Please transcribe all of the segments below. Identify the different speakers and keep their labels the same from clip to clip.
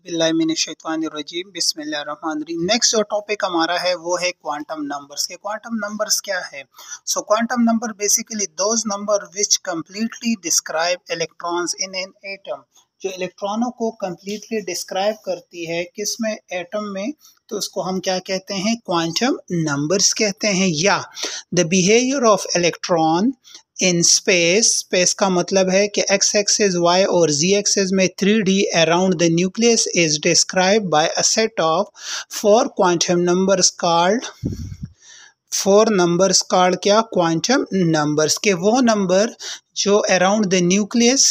Speaker 1: औज़ुबिल्लाहिमिनश्शैतानिर्रजीम बिस्मिल्लाहिर्रहमानिर्रहीम। नेक्स्ट जो टॉपिक हमारा है वो है क्वांटम नंबर्स के। क्वांटम नंबर्स क्या है? सो quantum number basically those number which completely describe electrons in an atom, जो इलेक्ट्रॉनों को कंप्लीटली डिस्क्राइब करती है किसमें, एटम में, तो उसको हम क्या कहते हैं? क्वांटम नंबर्स कहते हैं। या the behaviour of electron in space, space का मतलब है कि x एक्सिस y और z एक्सिस में 3D around the nucleus is describe by a set of four quantum numbers called, four numbers called क्या? क्वांटम नंबर्स के वो number जो अराउंड द न्यूक्लियस,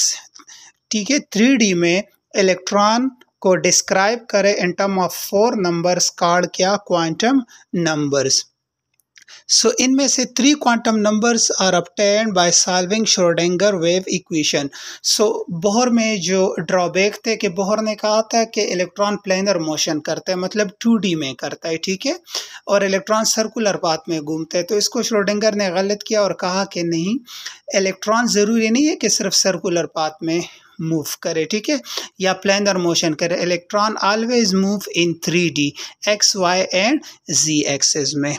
Speaker 1: ठीक है, 3D में इलेक्ट्रॉन को डिस्क्राइब करे in term of four numbers called क्या? Quantum numbers. सो इनमें से 3 quantum numbers are obtained by solving Schrodinger wave equation. So Bohr में जो ड्रॉबैक थे कि बोहर ने कहा था कि इलेक्ट्रॉन प्लेनर मोशन करते हैं, मतलब 2D में करता है, ठीक है, और इलेक्ट्रॉन सर्कुलर पाथ में घूमते हैं। तो इसको श्रोडिंगर ने गलत किया और कहा कि नहीं, इलेक्ट्रॉन ज़रूरी नहीं है कि सिर्फ सर्कुलर पाथ में मूव करे, ठीक है, या प्लेनर मोशन करे। Electron always move in 3D, x, y and z axis में।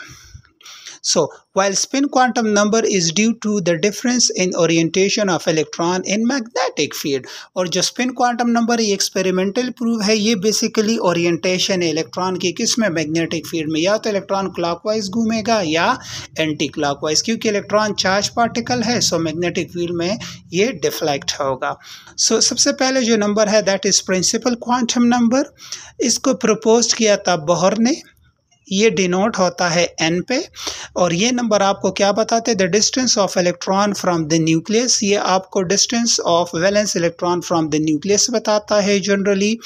Speaker 1: So, while spin quantum number is due to the difference in orientation of electron in magnetic field, और जो spin quantum number ये experimental proof है, ये basically orientation है electron की किस में? मैग्नेटिक फील्ड में। या तो इलेक्ट्रॉन क्लॉकवाइज घूमेगा या एंटी क्लॉकवाइज, क्योंकि इलेक्ट्रॉन चार्ज पार्टिकल है, सो मैग्नेटिक फील्ड में ये डिफ्लेक्ट होगा। सो सबसे पहले जो नंबर है that is principal quantum number, इसको प्रपोज किया था बोहर ने। ये डिनोट होता है n पे, और ये नंबर आपको क्या बताते हैं? The distance of electron from the nucleus, ये आपको distance of valence electron from the nucleus बताता है generally.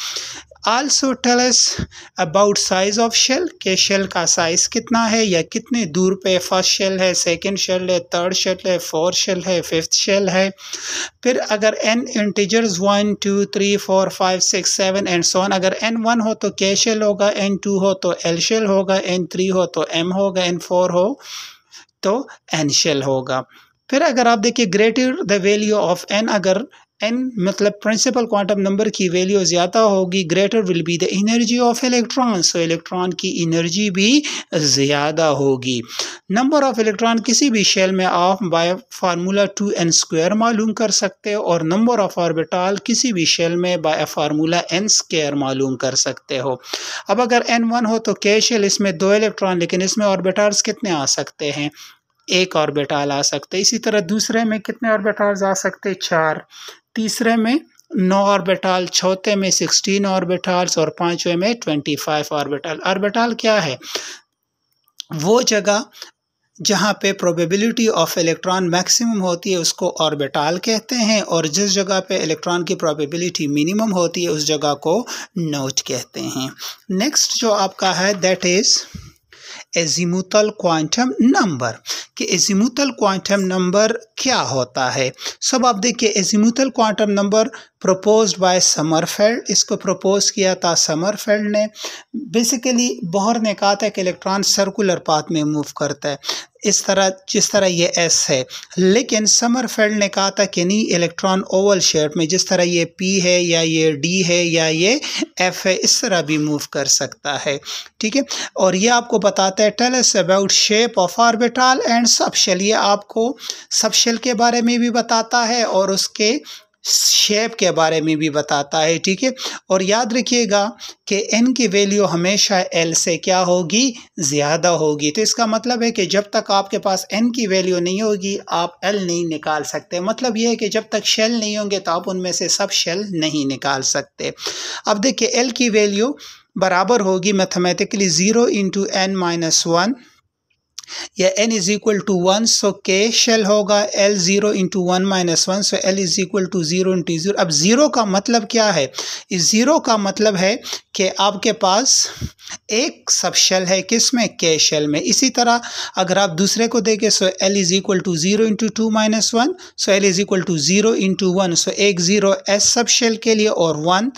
Speaker 1: Also tell us about size of shell, के शेल का साइज कितना है या कितने दूर पे फर्स्ट शेल है, सेकंड शेल है, थर्ड शेल है, फोर्थ शेल है, फिफ्थ शेल है। फिर अगर n integers 1 2 3 4 5 6 7 and so on, अगर n1 हो तो k शेल होगा, n2 हो तो l शेल होगा, n3 हो तो m होगा, n4 हो तो n शेल होगा। फिर अगर आप देखिए greater the value of n, अगर n मतलब प्रिंसिपल क्वांटम नंबर की वैल्यू ज़्यादा होगी, greater will be the energy of electron, so electron की एनर्जी भी ज़्यादा होगी। नंबर ऑफ इलेक्ट्रॉन किसी भी शेल में आप बाय फार्मूला 2n² मालूम कर सकते हो, और नंबर ऑफ ऑर्बिटल किसी भी शेल में बाय फार्मूला n² मालूम कर सकते हो। अब अगर n1 हो तो k शेल, इसमें 2 इलेक्ट्रॉन, लेकिन इसमें ऑर्बिटल्स कितने आ सकते हैं? एक ऑर्बिटल आ सकते। इसी तरह दूसरे में कितने ऑर्बिटल्स आ सकते? 4, तीसरे में 9 ऑर्बिटल, चौथे में 16 ऑर्बिटल्स और पांचवें में 25 ऑर्बिटल। ऑर्बिटल क्या है? वो जगह जहाँ पे प्रोबेबिलिटी ऑफ इलेक्ट्रॉन मैक्सिमम होती है उसको ऑर्बिटल कहते हैं, और जिस जगह पे इलेक्ट्रॉन की प्रोबेबिलिटी मिनिमम होती है उस जगह को नोड कहते हैं। नेक्स्ट जो आपका है that is azimuthal quantum number, कि एजीमुथल क्वांटम नंबर क्या होता है। सब आप देखिए, azimuthal quantum number proposed by Sommerfeld, इसको प्रपोज किया था समरफेल्ड ने। बेसिकली बोहर ने कहा था कि इलेक्ट्रॉन सर्कुलर पाथ में मूव करता है, इस तरह जिस तरह ये s है, लेकिन समरफेल्ड ने कहा था कि नहीं, इलेक्ट्रॉन ओवल शेप में, जिस तरह ये p है या ये d है या ये f है, इस तरह भी मूव कर सकता है, ठीक है। और ये आपको बताता है tell us about shape of orbital and subshell, ये आपको सबशेल के बारे में भी बताता है और उसके शेप के बारे में भी बताता है, ठीक है। और याद रखिएगा कि n की वैल्यू हमेशा l से क्या होगी? ज़्यादा होगी। तो इसका मतलब है कि जब तक आपके पास n की वैल्यू नहीं होगी आप l नहीं निकाल सकते। मतलब यह है कि जब तक शेल नहीं होंगे तो आप उनमें से सब शेल नहीं निकाल सकते। अब देखिए l की वैल्यू बराबर होगी मैथमेटिकली 0 इंटू n-1 या n is equal to 1, so k shell होगा l 0 into 1-1, so l is equal to 0 into 0। अब 0 का मतलब क्या है? इस 0 का मतलब है कि आपके पास एक सब शेल है, किस में? k शेल में। इसी तरह अगर आप दूसरे को देखें, so l is equal to 0 into 2-1, so l is equal to 0 into 1, so एक 0 s सब शेल के लिए और 1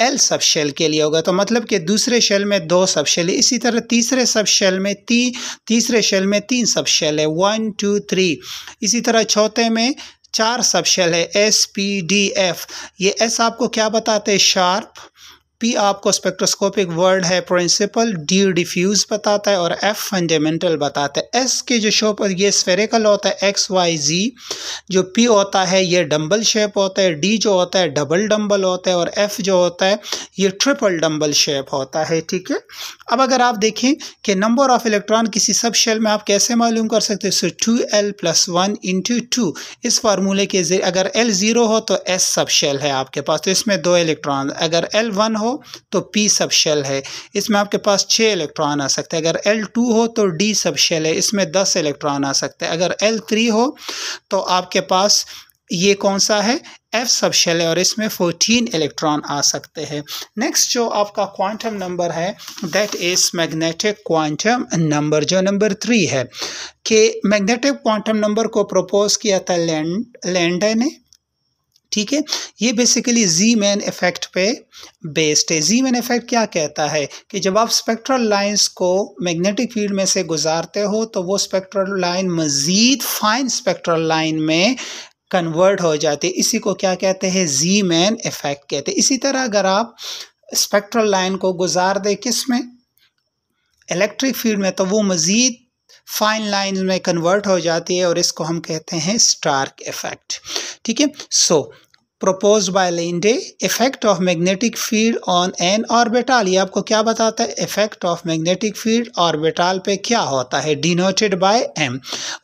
Speaker 1: l सब शेल के लिए होगा। तो मतलब कि दूसरे शेल में 2 सब शेल है। इसी तरह तीसरे सब शेल में तीसरे शेल में 3 सब शेल है, 1 2 3। इसी तरह चौथे में 4 सब शेल है, S P D F। ये S आपको क्या बताते हैं? शार्प, P आपको स्पेक्ट्रोस्कोपिक वर्ड है, प्रिंसिपल, D डिफ्यूज बताता है और F फंडामेंटल बताता है। S के जो शेप पर ये स्फेरिकल होता है XYZ, जो P होता है ये डंबल शेप होता है, D जो होता है डबल डंबल होता है और F जो होता है ये ट्रिपल डंबल शेप होता है। ठीक है, अब अगर आप देखें कि नंबर ऑफ इलेक्ट्रॉन किसी सब शेल में आप कैसे मालूम कर सकते हैं, सो 2L + 1 × 2 इस फार्मूले के जरिए। अगर L 0 हो तो S सब शेल है आपके पास, तो इसमें 2 इलेक्ट्रॉन। अगर L 1 हो तो P सब शेल है, इसमें आपके पास 6 इलेक्ट्रॉन आ सकते हैं। अगर L 2 हो तो D सब शेल है, इसमें 10 इलेक्ट्रॉन आ सकते हैं। अगर L 3 हो तो आपके पास ये कौन सा है, F सब शेल है और इसमें 14 इलेक्ट्रॉन आ सकते हैं। नेक्स्ट जो आपका क्वांटम नंबर है that is magnetic quantum number, जो नंबर 3 है। कि मैग्नेटिक क्वांटम नंबर को प्रपोज किया था लैंडर ने। ठीक है, ये बेसिकली ज़ीमैन इफेक्ट पे बेस्ड है। ज़ीमैन इफेक्ट क्या कहता है कि जब आप स्पेक्ट्रल लाइंस को मैग्नेटिक फील्ड में से गुजारते हो तो वो स्पेक्ट्रल लाइन मज़ीद फाइन स्पेक्ट्रल लाइन में कन्वर्ट हो जाते हैं। इसी को क्या कहते हैं, ज़ीमैन इफेक्ट कहते हैं। इसी तरह अगर आप स्पेक्ट्रल लाइन को गुजार दे किस में, इलेक्ट्रिक फील्ड में, तो वो मज़ीद फाइन लाइन में कन्वर्ट हो जाती है और इसको हम कहते हैं स्टार्क इफेक्ट। ठीक है, सो proposed by Linde, effect of magnetic field on an orbital। ये आपको क्या बताता है, effect of magnetic field orbital पे क्या होता है, denoted by m,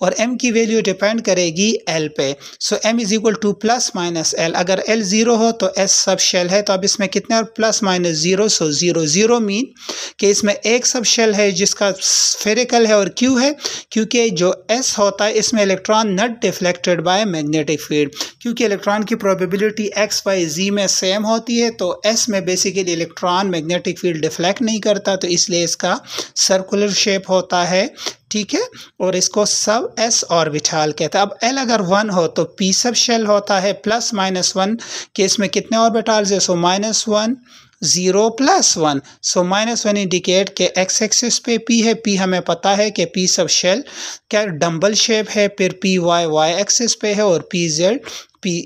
Speaker 1: और m की वैल्यू डिपेंड करेगी l पे। So m is equal to ±l। अगर l 0 हो तो s सब शेल है, तो अब इसमें कितने और ±0, सो 0 0 मीन कि इसमें एक सब शेल है जिसका स्फेरिकल है और क्यों है, क्योंकि जो s होता है इसमें electron not deflected by magnetic field, क्योंकि इलेक्ट्रॉन की प्रोबेबिलिटी एक्स वाई जी में सेम होती है, तो एस में basically electron magnetic field deflect नहीं करता, तो इसलिए इसका सर्कुलर शेप होता है। ठीक है, और इसको सब एस ऑर्बिटल कहता है। अब एल अगर 1 हो तो पी सब शेल होता है, +-1 केस में कितने ऑर्बिटल्स है, सो -1 0 +1, सो -1 इंडिकेट के एक्स एक्सिस पे पी है। पी हमें पता है कि पी सब शेल क्या डंबल शेप है, फिर पी वाई एक्सिस पे है और P Z P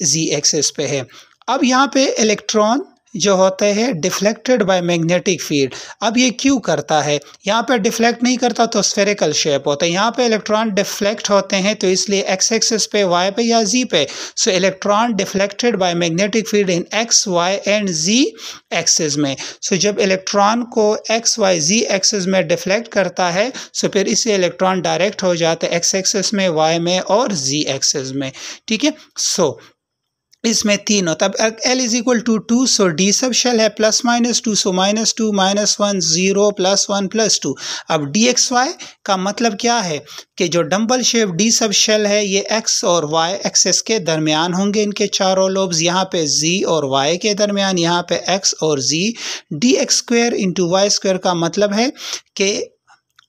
Speaker 1: G axis पे है। अब यहाँ पे इलेक्ट्रॉन जो होते हैं डिफ्लेक्टेड बाय मैग्नेटिक फील्ड। अब ये क्यों करता है, यहाँ पे डिफ्लेक्ट नहीं करता तो स्फेरिकल शेप होता है, यहाँ पे इलेक्ट्रॉन डिफ्लेक्ट होते हैं तो इसलिए एक्स एक्सिस पे, वाई पे या जी पे। So electron deflected by magnetic field in X Y and Z axis में। सो जब इलेक्ट्रॉन को एक्स वाई जी एक्सिस में डिफ्लेक्ट करता है सो फिर इससे इलेक्ट्रॉन डायरेक्ट हो जाते हैं एक्स एक्सिस में, वाई में और जी एक्सिस में। ठीक है, सो इसमें 3 होता है। अब L is equal to 2, so D subshell है, +-2, सो -2 -1 0 +1 +2। अब DXY का मतलब क्या है कि जो dumbbell shape D subshell है ये X और Y एक्सेस के दरमियान होंगे, इनके चारों लोब्स, यहाँ पे Z और Y के दरमियान, यहाँ पे X और Z। DX² × Y² का मतलब है कि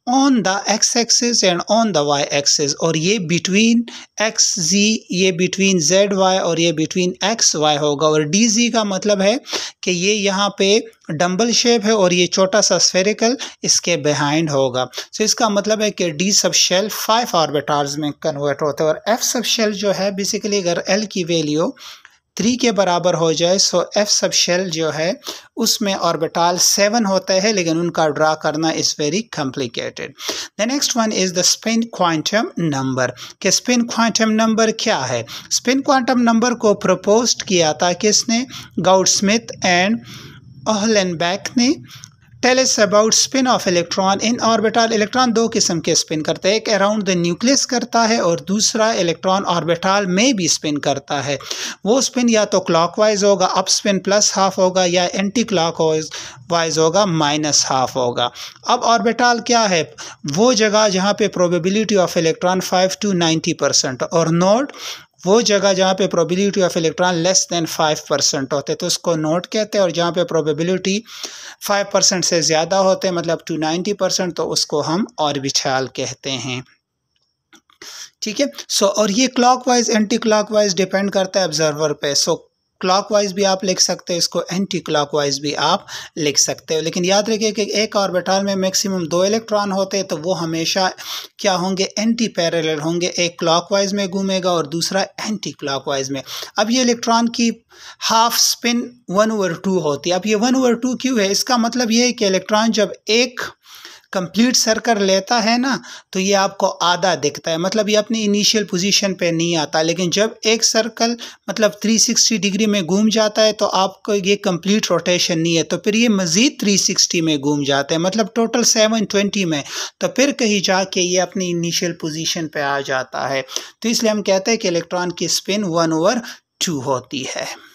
Speaker 1: on the X axis and on the Y axis, और ये बिटवीन एक्स जी, ये बिटवीन जेड वाई और ये बिटवीन एक्स वाई होगा। और डी जी का मतलब है कि ये यहाँ पे डंबल शेप है और ये छोटा सा स्फेरिकल इसके बिहाइंड होगा। सो इसका मतलब है कि डी सब शेल 5 ऑर्बिटल्स में कन्वर्ट होता है। और एफ सब शेल जो है बेसिकली अगर एल की वैल्यू 3 के बराबर हो जाए सो एफ सब शेल जो है उसमें ऑर्बिटल 7 होता है, लेकिन उनका ड्रा करना is very complicated. The next one is the spin quantum number. कि स्पिन क्वांटम नंबर क्या है, स्पिन क्वांटम नंबर को प्रपोज किया था किसने, गाउडस्मिथ एंड ओहलेनबेक ने। Tell us about spin of electron in orbital. Electron 2 किस्म के स्पिन करते हैं, एक अराउंड द न्यूक्लियस करता है और दूसरा इलेक्ट्रॉन ऑर्बिटल में भी स्पिन करता है। वो स्पिन या तो क्लॉकवाइज होगा, अप स्पिन +½ होगा, या एंटी क्लॉकवाइज होगा, -½ होगा। अब ऑर्बिटल क्या है, वो जगह जहाँ पे प्रोबेबिलिटी ऑफ इलेक्ट्रॉन 5 to 90% और नोड वो जगह जहाँ पे probability of electron less than 5% होते हैं तो उसको नोड कहते हैं, और जहाँ पे प्रोबेबिलिटी 5% से ज़्यादा होते हैं मतलब to 90% तो उसको हम ऑर्बिटल कहते हैं। ठीक है, सो और ये क्लॉकवाइज एंटी क्लॉकवाइज डिपेंड करता है ऑब्जर्वर पे। सो क्लॉकवाइज भी आप लिख सकते हो, इसको एंटी क्लॉकवाइज भी आप लिख सकते हो। लेकिन याद रखिए कि एक ऑर्बिटल में मैक्सिमम 2 इलेक्ट्रॉन होते हैं, तो वो हमेशा क्या होंगे, एंटी पैरेलल होंगे। एक क्लॉकवाइज में घूमेगा और दूसरा एंटी क्लॉकवाइज में। अब ये इलेक्ट्रॉन की हाफ स्पिन 1/2 होती है। अब ये 1/2 क्यों है? इसका मतलब ये है कि इलेक्ट्रॉन जब एक कंप्लीट सर्कल लेता है ना, तो ये आपको आधा दिखता है, मतलब ये अपनी इनिशियल पोजीशन पे नहीं आता। लेकिन जब एक सर्कल मतलब 360 डिग्री में घूम जाता है, तो आपको ये कंप्लीट रोटेशन नहीं है, तो फिर ये मज़ीद 360 में घूम जाते हैं, मतलब टोटल 720 में, तो फिर कहीं जाके ये अपनी इनिशियल पोजीशन पे आ जाता है। तो इसलिए हम कहते हैं कि इलेक्ट्रॉन की स्पिन 1/2 होती है।